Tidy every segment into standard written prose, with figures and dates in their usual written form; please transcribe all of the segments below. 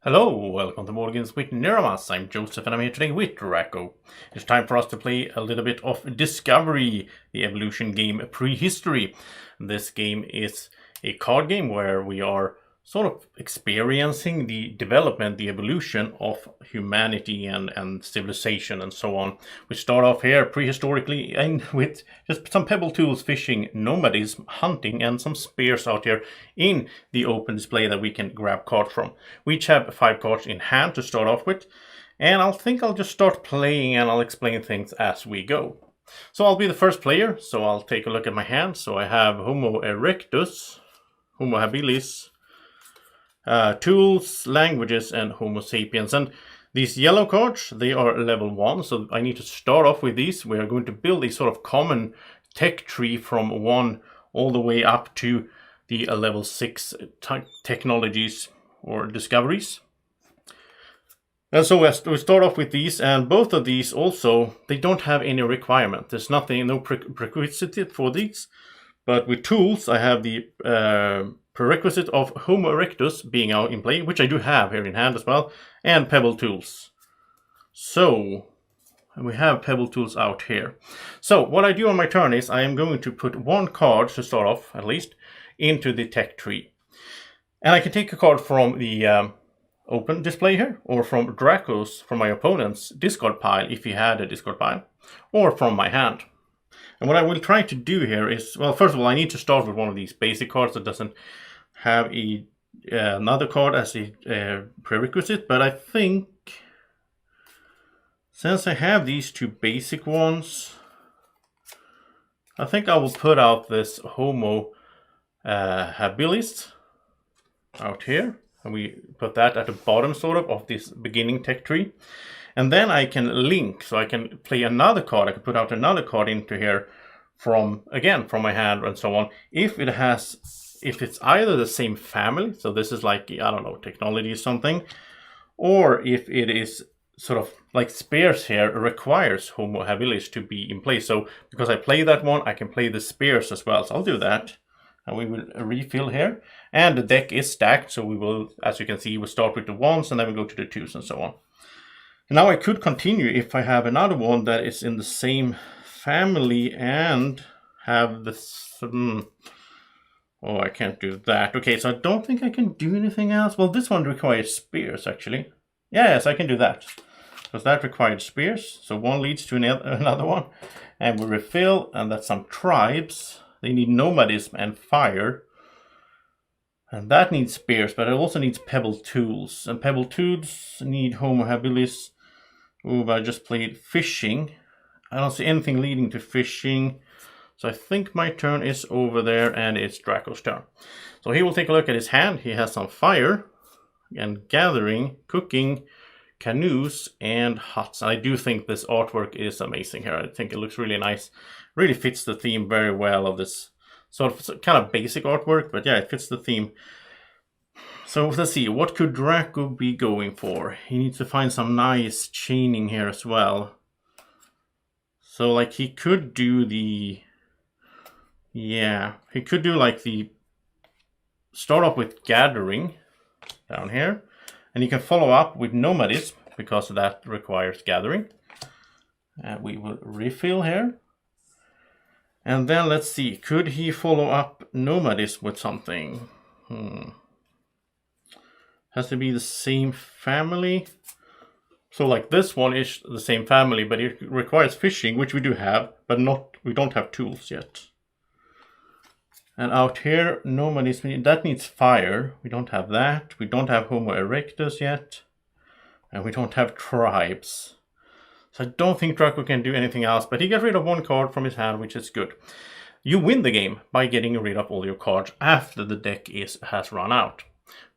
Hello, welcome to Boardgames with Niramas. I'm Joseph and I'm here today with Draco. It's time for us to play a little bit of Discovery, the evolution game Prehistory. This game is a card game where we are sort of experiencing the development, the evolution of humanity and civilization and so on. We start off here prehistorically and with just some pebble tools, fishing, nomadism, hunting, and some spears out here in the open display that we can grab cards from. We each have 5 cards in hand to start off with, and I'll just start playing and I'll explain things as we go. So I'll be the first player, so I'll take a look at my hand. So I have Homo erectus, Homo habilis, tools, languages, and Homo sapiens. And these yellow cards, they are level 1, so I need to start off with these. We are going to build a sort of common tech tree from 1 all the way up to the level 6 technologies or discoveries. And so we start off with these, and both of these also, they don't have any requirement. There's nothing, no prerequisite for these. But with tools, I have the prerequisite of Homo erectus being out in play, which I do have here in hand as well, and pebble tools. So we have pebble tools out here. So what I do on my turn is I am going to put 1 card to start off, at least, into the tech tree. And I can take a card from the open display here, or from Draco's, from my opponent's discard pile, if he had a discard pile, or from my hand. And what I will try to do here is, well, first of all, I need to start with one of these basic cards that doesn't have another card as a prerequisite. But I think, since I have these 2 basic ones, I think I will put out this Homo habilis out here. And we put that at the bottom sort of this beginning tech tree. And then I can link, so I can play another card. I can put out another card into here from my hand and so on. If it's either the same family, so this is like, I don't know, technology or something, or if it is sort of like spears here requires Homo habilis to be in place. So because I play that one, I can play the spears as well. So I'll do that. And we will refill here. And the deck is stacked, so we will, as you can see, we'll start with the 1s and then we go to the 2s and so on. Now I could continue if I have another one that is in the same family and have this. Oh, I can't do that. Okay, so I don't think I can do anything else. Well, this one requires spears, actually. Yes, I can do that. Because that required spears. So 1 leads to another one. And we refill, and that's some tribes. They need nomadism and fire. And that needs spears, but it also needs pebble tools. And pebble tools need Homo habilis. Oh, but I just played fishing. I don't see anything leading to fishing. So I think my turn is over there and it's Draco's turn. So he will take a look at his hand. He has some fire and gathering, cooking, canoes, and huts. And I do think this artwork is amazing here. I think it looks really nice. Really fits the theme very well of this sort of kind of basic artwork. But yeah, it fits the theme. So let's see, what could Draco be going for? He needs to find some nice chaining here as well. So like he could do the, yeah, he could do like the, start off with gathering down here. And you can follow up with nomadism because that requires gathering. And we will refill here. And then let's see, could he follow up nomadism with something? Has to be the same family. So like this one is the same family, but it requires fishing, which we do have, but we don't have tools yet. And out here, nomadism, that needs fire. We don't have that. We don't have Homo erectus yet. And we don't have tribes. So I don't think Draco can do anything else, but he gets rid of 1 card from his hand, which is good. You win the game by getting rid of all your cards after the deck has run out.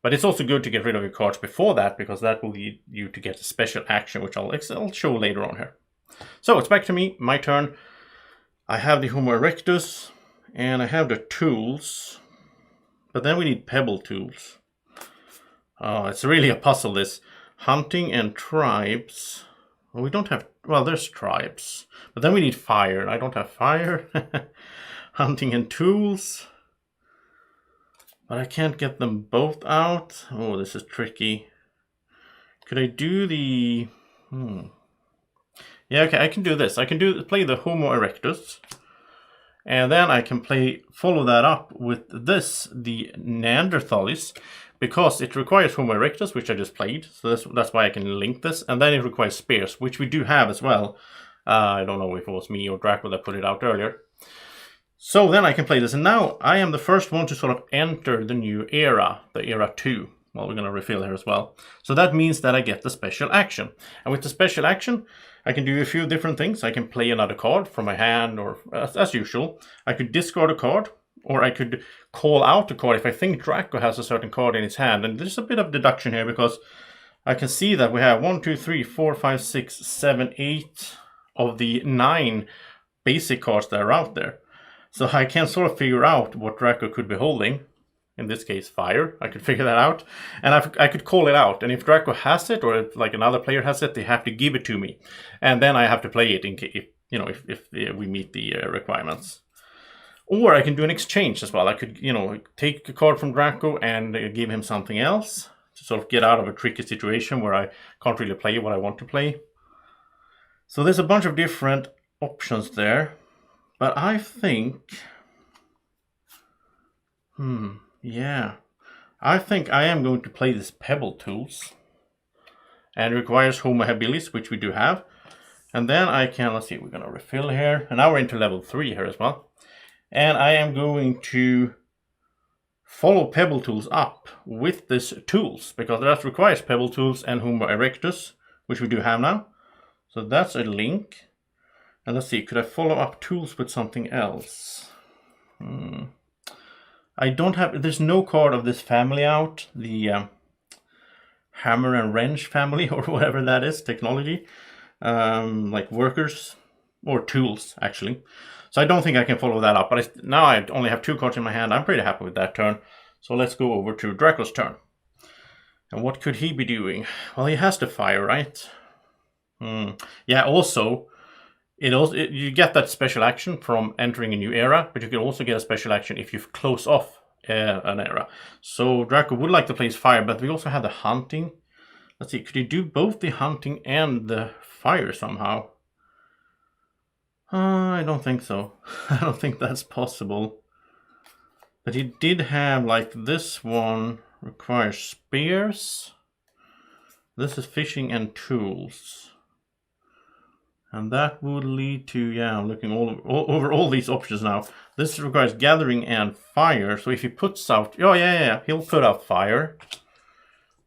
But it's also good to get rid of your cards before that, because that will lead you to get a special action, which I'll show later on here. So it's back to me, my turn. I have the Homo erectus, and I have the tools. But then we need pebble tools. Oh, it's really a puzzle, this. Hunting and tribes. Well, we don't have, well, there's tribes. But then we need fire. I don't have fire. Hunting and tools. But I can't get them both out. Oh, this is tricky. Could I do the... Yeah, okay, I can do this. I can play the Homo erectus. And then I can follow that up with this, the Neanderthalis, because it requires Homo erectus, which I just played. So that's why I can link this. And then it requires spears, which we do have as well. I don't know if it was me or Draco that put it out earlier. So then I can play this. And now I am the first one to sort of enter the new era, the era 2. Well, we're going to refill here as well. So that means that I get the special action. And with the special action, I can do a few different things. I can play another card from my hand, or as usual. I could discard a card, or I could call out a card if I think Draco has a certain card in his hand. And there's a bit of deduction here, because I can see that we have 1, 2, 3, 4, 5, 6, 7, 8 of the 9 basic cards that are out there. So I can sort of figure out what Draco could be holding. In this case, fire. I could figure that out. And I could call it out. And if Draco has it, or if like another player has it, they have to give it to me. And then I have to play it if we meet the requirements. Or I can do an exchange as well. I could, take a card from Draco and give him something else to sort of get out of a tricky situation where I can't really play what I want to play. So there's a bunch of different options there. But I think... Yeah, I think I am going to play this Pebble Tools. And it requires Homo habilis, which we do have. And then I can, let's see, we're going to refill here. And now we're into level 3 here as well. And I am going to follow Pebble Tools up with this Tools, because that requires Pebble Tools and Homo erectus, which we do have now. So that's a link. And let's see, could I follow up Tools with something else? I don't have, there's no card of this family out, the hammer and wrench family, or whatever that is, technology, like workers, or tools, actually. So I don't think I can follow that up, but now I only have 2 cards in my hand. I'm pretty happy with that turn. So let's go over to Draco's turn. And what could he be doing? Well, he has to fire, right? Yeah, also... you get that special action from entering a new era, but you can also get a special action if you close off an era. So Draco would like to play his fire, but we also have the hunting. Let's see, could he do both the hunting and the fire somehow? I don't think so. I don't think that's possible. But he did have, like, this one requires spears. This is fishing and tools. And that would lead to, yeah, I'm looking over all these options now. This requires gathering and fire. So if he puts out, he'll put out fire.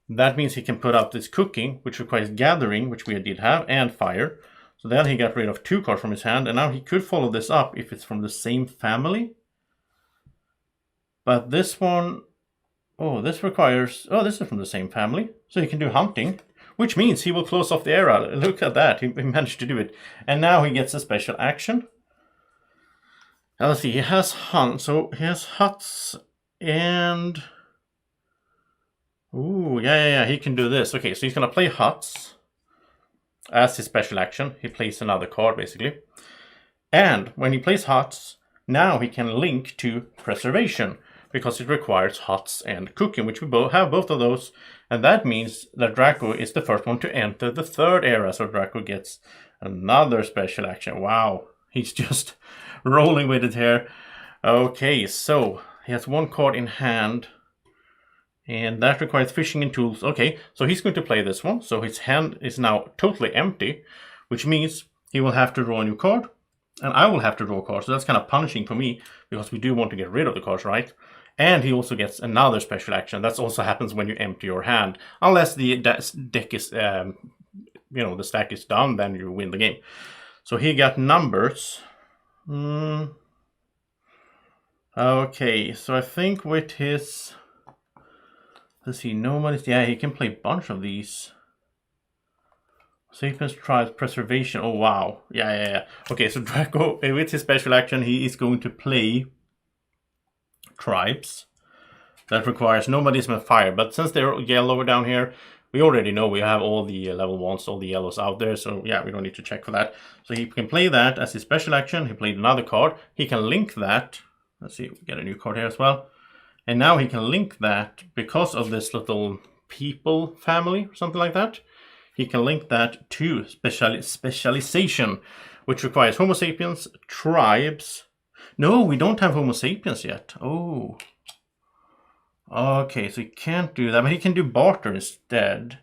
That means he can put out this cooking, which requires gathering, which we did have, and fire. So then he got rid of 2 cards from his hand. And now he could follow this up if it's from the same family. But this one, this requires, this is from the same family. So he can do hunting. Which means he will close off the era. Look at that, he managed to do it. And now he gets a special action. Now let's see, he has hunt, so he has huts and... Ooh, yeah, he can do this. Okay, so he's gonna play huts as his special action. He plays another card, basically. And when he plays huts, now he can link to preservation, because it requires huts and cooking, which we have both of those. And that means that Draco is the first one to enter the 3rd era. So Draco gets another special action. Wow, he's just rolling with it here. Okay, so he has 1 card in hand. And that requires fishing and tools. Okay, so he's going to play this one. So his hand is now totally empty, which means he will have to draw a new card. And I will have to draw a card. So that's kind of punishing for me, because we do want to get rid of the cards, right? And he also gets another special action. That also happens when you empty your hand. Unless the deck is, the stack is done, then you win the game. So he got numbers. Okay, so I think with his... Let's see, nobody's... Yeah, he can play a bunch of these. Sapiens tries preservation. Oh, wow. Yeah. Okay, so Draco, with his special action, he is going to play... tribes. That requires nomadism and fire, but since they're yellow down here, we already know we have all the level 1s, all the yellows out there, so yeah, we don't need to check for that. So he can play that as his special action. He played another card. He can link that. Let's see, we get a new card here as well. And now he can link that because of this little people family or something like that, he can link that to specialization, which requires Homo sapiens, tribes. No, we don't have Homo sapiens yet. Oh. Okay, so he can't do that, but he can do barter instead.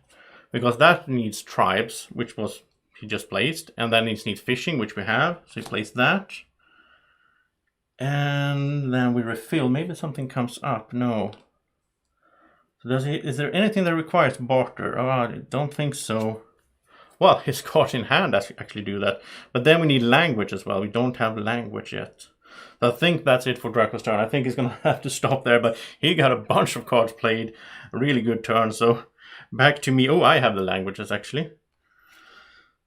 Because that needs tribes, which was he just placed. And then it needs fishing, which we have. So he placed that. And then we refill. Maybe something comes up. No. So is there anything that requires barter? Oh, I don't think so. Well, his cards in hand actually do that. But then we need language as well. We don't have language yet. So I think that's it for Draco's turn. I think he's going to have to stop there. But he got a bunch of cards played. A really good turn. So back to me. Oh, I have the languages actually.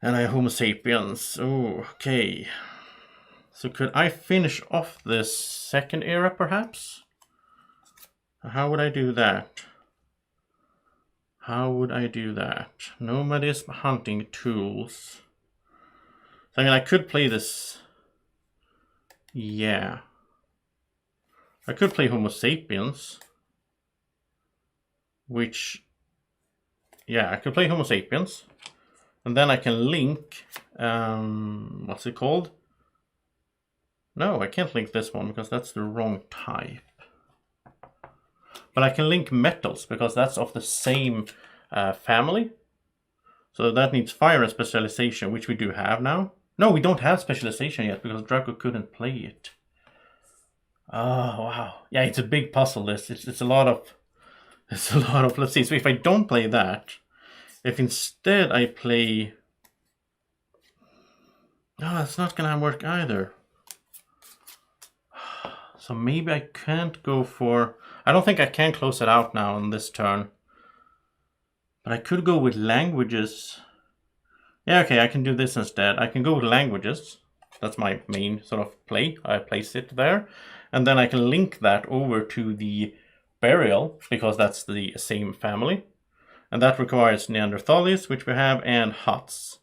And I have Homo sapiens. Oh, okay. So could I finish off this second era perhaps? How would I do that? How would I do that? Nomadism, hunting, tools. So I mean, I could play this. Yeah. I could play Homo sapiens. Which, yeah, I could play Homo sapiens. And then I can link, what's it called? No, I can't link this one because that's the wrong type. But I can link metals because that's of the same family. So that needs fire and specialization, which we do have now. No, we don't have specialization yet because Draco couldn't play it. Oh, wow. Yeah, it's a big puzzle list. It's a lot of, let's see. So if I don't play that, if instead I play, oh, it's not gonna work either. So maybe I can't go for, I don't think I can close it out now on this turn. But I could go with languages. Yeah, okay, I can do this instead. I can go with languages. That's my main sort of play. I place it there. And then I can link that over to the burial, because that's the same family. And that requires Neanderthalis, which we have, and huts.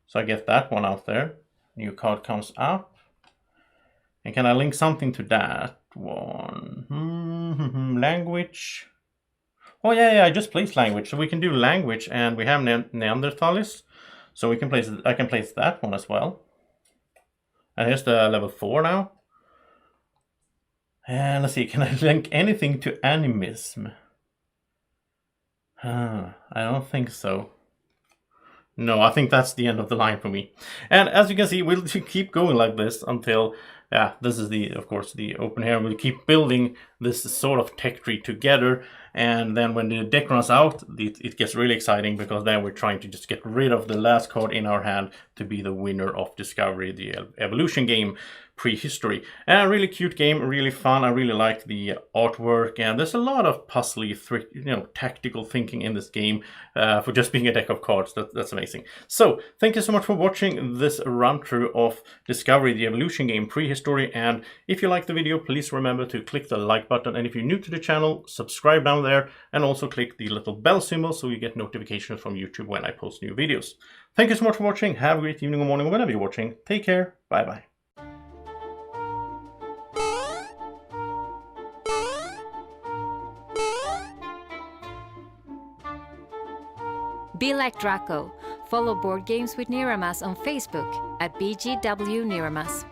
So I get that one out there. New card comes up. And can I link something to that one? Language. Oh yeah, I just placed language. So we can do language, and we have Neanderthalis. So we can place, I can place that one as well. And here's the level 4 now. And let's see, can I link anything to animism? I don't think so. No, I think that's the end of the line for me. And as you can see, we'll keep going like this until, yeah, this is the, of course, the open here. We'll keep building this sort of tech tree together. And then when the deck runs out, it gets really exciting, because then we're trying to just get rid of the last card in our hand to be the winner of Discovery, the evolution game, Prehistory. And a really cute game, really fun. I really like the artwork, and there's a lot of puzzly, tactical thinking in this game for just being a deck of cards. That's amazing. So thank you so much for watching this run through of Discovery, the evolution game, Prehistory. And if you like the video, please remember to click the like button. And if you're new to the channel, subscribe down there, and also click the little bell symbol so you get notifications from YouTube when I post new videos. Thank you so much for watching. Have a great evening or morning, or whenever you're watching. Take care. Bye bye. Be like Draco. Follow Board Games with Niramas on Facebook at BGW Niramas.